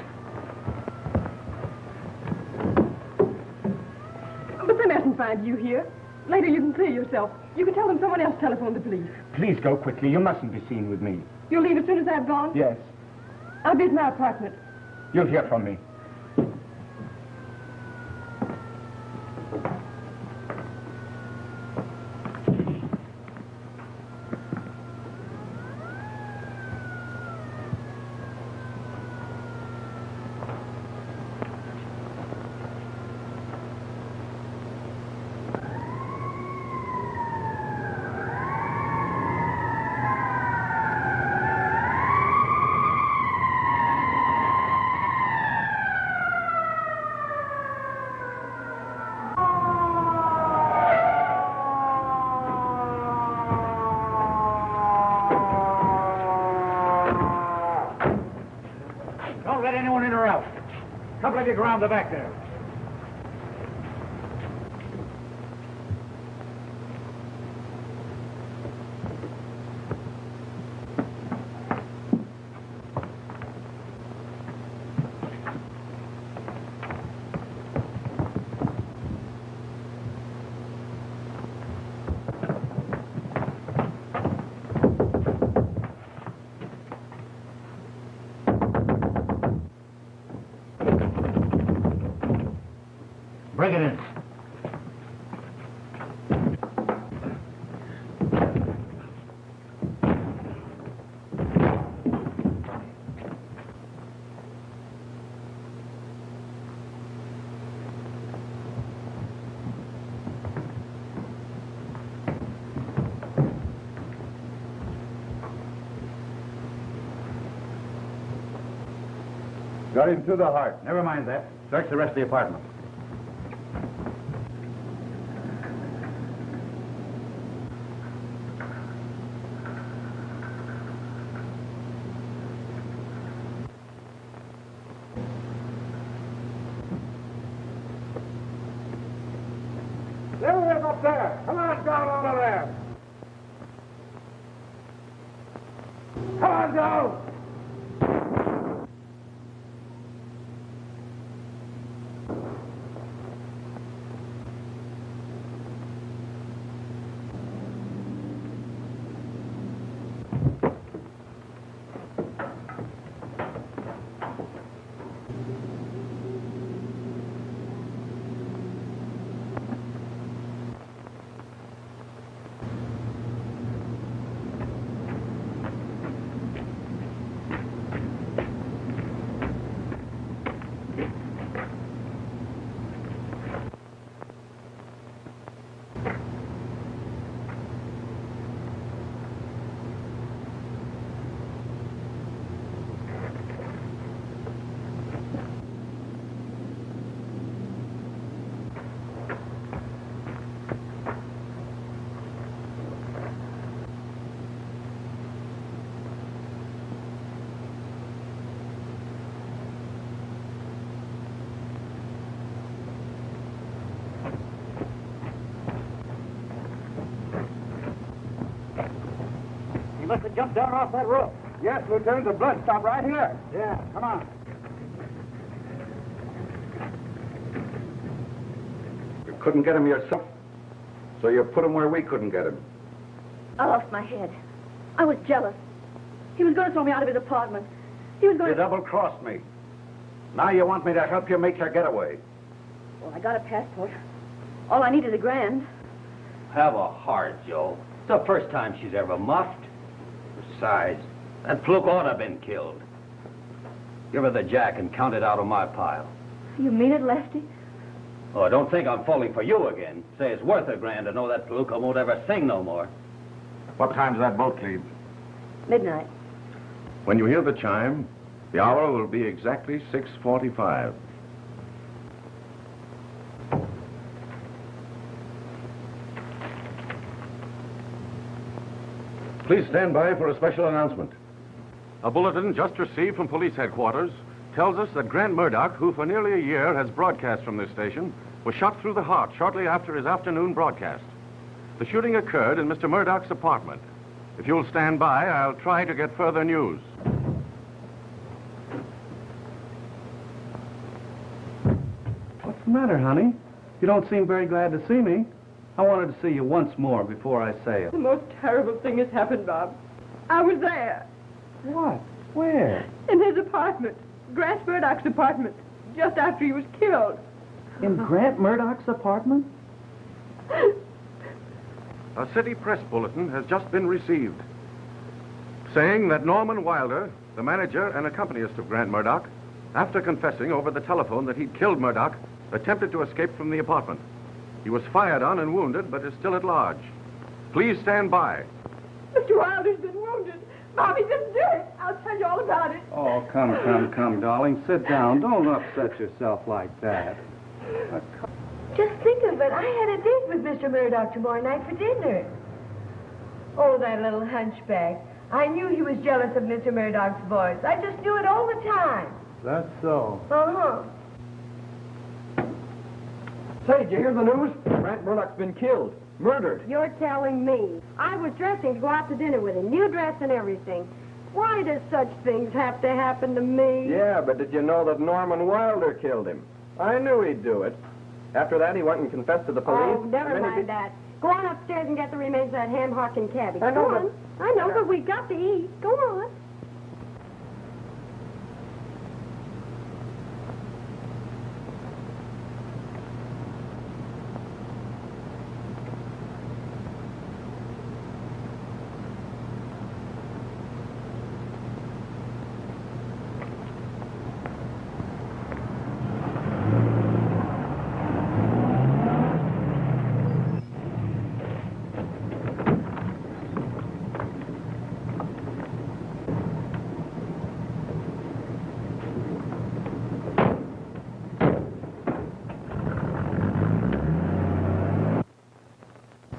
But they mustn't find you here. Later you can clear yourself. You can tell them someone else telephoned the police. Please go quickly. You mustn't be seen with me. You'll leave as soon as I've gone? Yes. I'll be at my apartment. You'll hear from me. magic around the back there. Bring it in. Got him through the heart. Never mind that. Search the rest of the apartment. There he is up there. Come on down over there. Come on down. He must have jumped down off that roof. Yes, Lieutenant, the blood stopped right here. Yeah, come on. You couldn't get him yourself, so you put him where we couldn't get him. I lost my head. I was jealous. He was going to throw me out of his apartment. He was going You to... double-crossed me. Now you want me to help you make your getaway. Well, I got a passport. All I need is $1,000. Have a heart, Joe. It's the first time she's ever muffed. Besides, that fluke ought to have been killed. Give her the jack and count it out of my pile. You mean it, Lefty? Oh, don't think I'm falling for you again. Say it's worth $1,000 to know that fluke won't ever sing no more. What time's that boat leave? Midnight. When you hear the chime, the hour will be exactly 6:45. Please stand by for a special announcement. A bulletin just received from police headquarters tells us that Grant Murdoch, who for nearly a year has broadcast from this station, was shot through the heart shortly after his afternoon broadcast. The shooting occurred in Mr. Murdoch's apartment. If you'll stand by, I'll try to get further news. What's the matter, honey? You don't seem very glad to see me. I wanted to see you once more before I say it. The most terrible thing has happened, Bob. I was there. What? Where? In his apartment. Grant Murdoch's apartment. Just after he was killed. In Grant Murdoch's apartment? A city press bulletin has just been received saying that Norman Wilder, the manager and accompanist of Grant Murdoch, after confessing over the telephone that he'd killed Murdoch, attempted to escape from the apartment. He was fired on and wounded, but is still at large. Please stand by. Mr. Wilder's been wounded. Bobby didn't do it. I'll tell you all about it. Oh, come, darling. Sit down. Don't upset yourself like that. Just think of it. I had a date with Mr. Murdoch tomorrow night for dinner. Oh, that little hunchback. I knew he was jealous of Mr. Murdoch's voice. I just knew it all the time. That's so. Uh-huh. Say, did you hear the news? Grant Murdoch's been killed. Murdered. You're telling me. I was dressing to go out to dinner with him. New dress and everything. Why do such things have to happen to me? Yeah, but did you know that Norman Wilder killed him? I knew he'd do it. After that, he went and confessed to the police. Oh, never mind that. Go on upstairs and get the remains of that ham hock and cabbage. I know, Go on. I know, but we got to eat. Go on.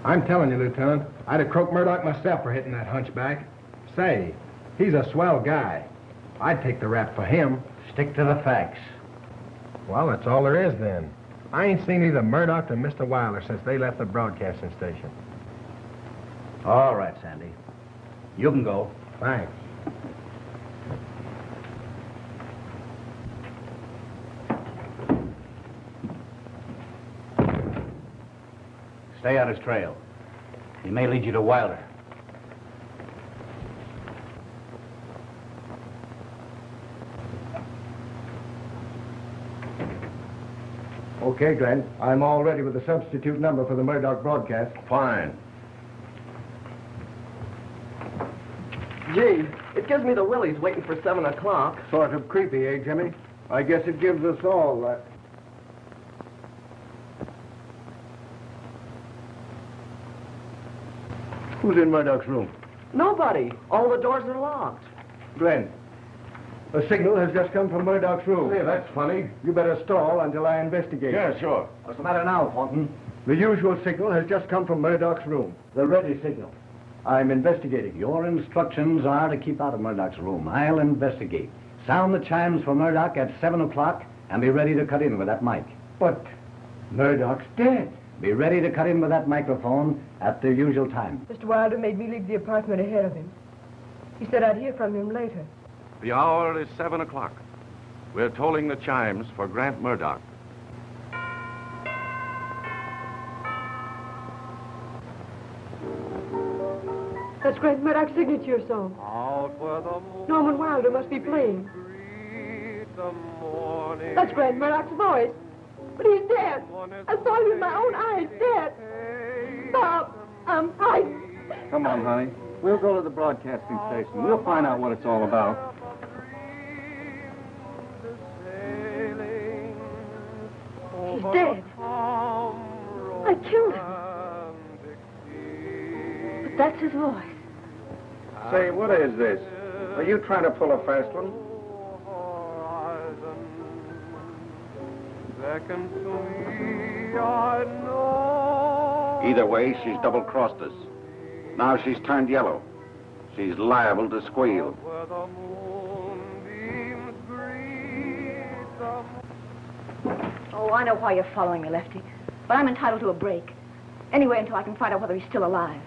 I'm telling you, Lieutenant, I'd have croaked Murdoch myself for hitting that hunchback. Say, he's a swell guy. I'd take the rap for him. Stick to the facts. Well, that's all there is then. I ain't seen either Murdoch or Mr. Wilder since they left the broadcasting station. All right, Sandy. You can go. Thanks. Stay on his trail. He may lead you to Wilder. Okay, Glenn. I'm all ready with the substitute number for the Murdoch broadcast. Fine. Gee, it gives me the willies waiting for 7 o'clock. Sort of creepy, eh, Jimmy? I guess it gives us all that. Who's in Murdoch's room? Nobody. All the doors are locked. Glenn, a signal has just come from Murdoch's room. Hey, that's funny. You better stall until I investigate. Yeah, sure. What's the matter now, Thornton? The usual signal has just come from Murdoch's room. The ready signal. I'm investigating. Your instructions are to keep out of Murdoch's room. I'll investigate. Sound the chimes for Murdoch at 7 o'clock and be ready to cut in with that mic. But Murdoch's dead. Be ready to cut in with that microphone at the usual time. Mr. Wilder made me leave the apartment ahead of him. He said I'd hear from him later. The hour is 7 o'clock. We're tolling the chimes for Grant Murdoch. That's Grant Murdoch's signature song. Norman Wilder must be playing. That's Grant Murdoch's voice. But he's dead. I saw him with my own eyes, dead. Bob, I'm frightened. Come on, honey. We'll go to the broadcasting station. We'll find out what it's all about. He's dead. I killed him. But that's his voice. Say, what is this? Are you trying to pull a fast one? Either way, she's double-crossed us. Now she's turned yellow. She's liable to squeal. Oh, I know why you're following me, Lefty. But I'm entitled to a break. Anyway, until I can find out whether he's still alive.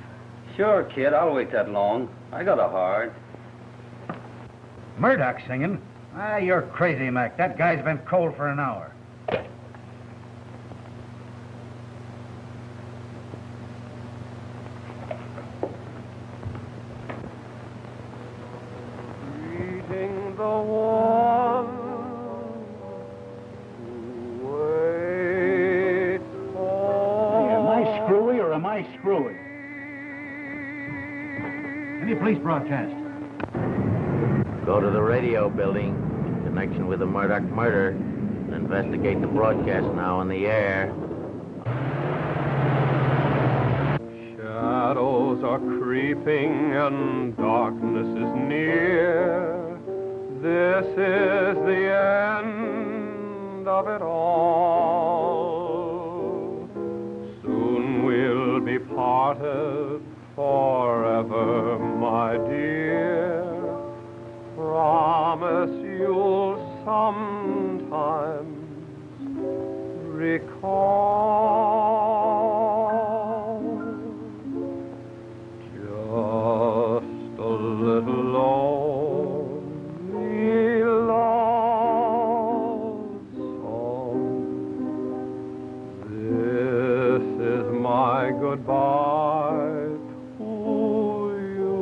Sure, kid. I'll wait that long. I got a heart. Murdoch singing? Ah, you're crazy, Mac. That guy's been cold for an hour. Greeting the one who waits for... Hey, am I screwy or am I screwy? Any police broadcast? Go to the radio building in connection with the Murdoch murder and investigate the broadcast now on the air. Shadows are creeping and darkness is near. This is the end of it all. Soon we'll be parted forever, my dear. Promise you'll sometimes recall. goodbye to you.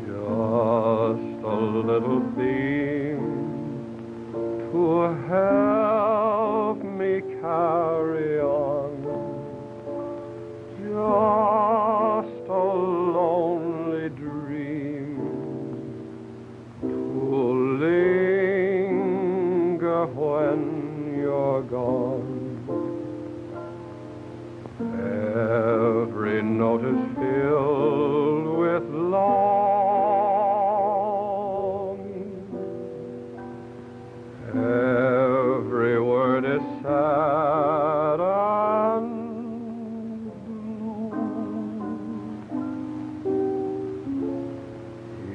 Just a little thing to help me carry on. Just a lonely dream to linger when you're gone. Every note is filled with longing. Every word is sad and blue.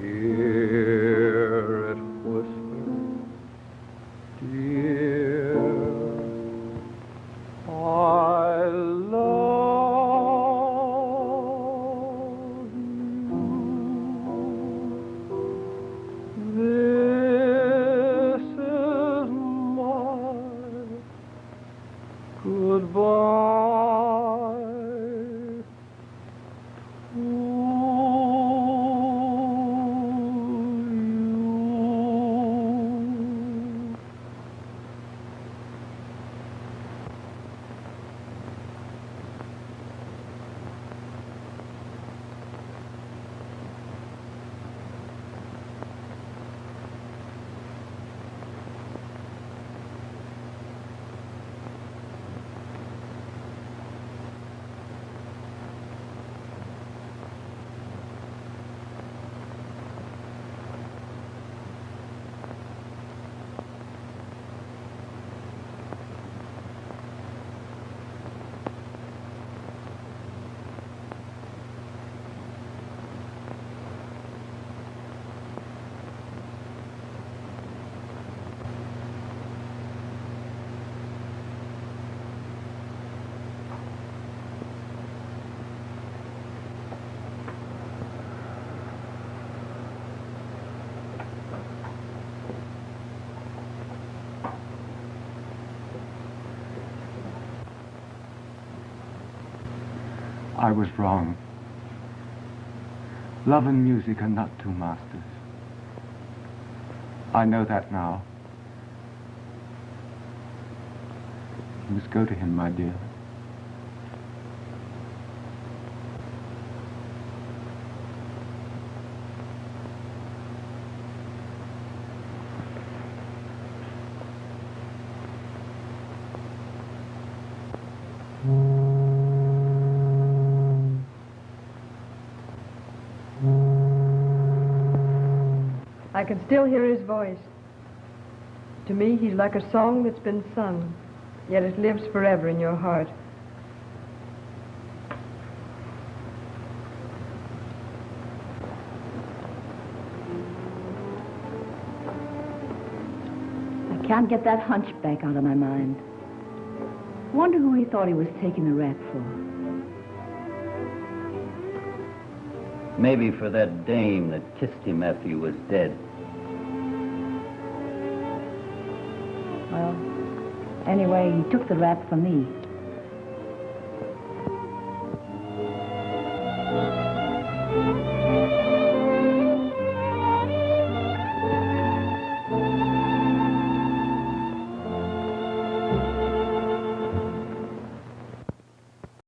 Hear it whisper, dear, I love you. This is my goodbye to you. I was wrong. Love and music are not two masters. I know that now. You must go to him, my dear. I can still hear his voice. To me, he's like a song that's been sung, yet it lives forever in your heart. I can't get that hunchback out of my mind. Wonder who he thought he was taking the rap for. Maybe for that dame that kissed him after he was dead. Well, anyway, he took the rap from me.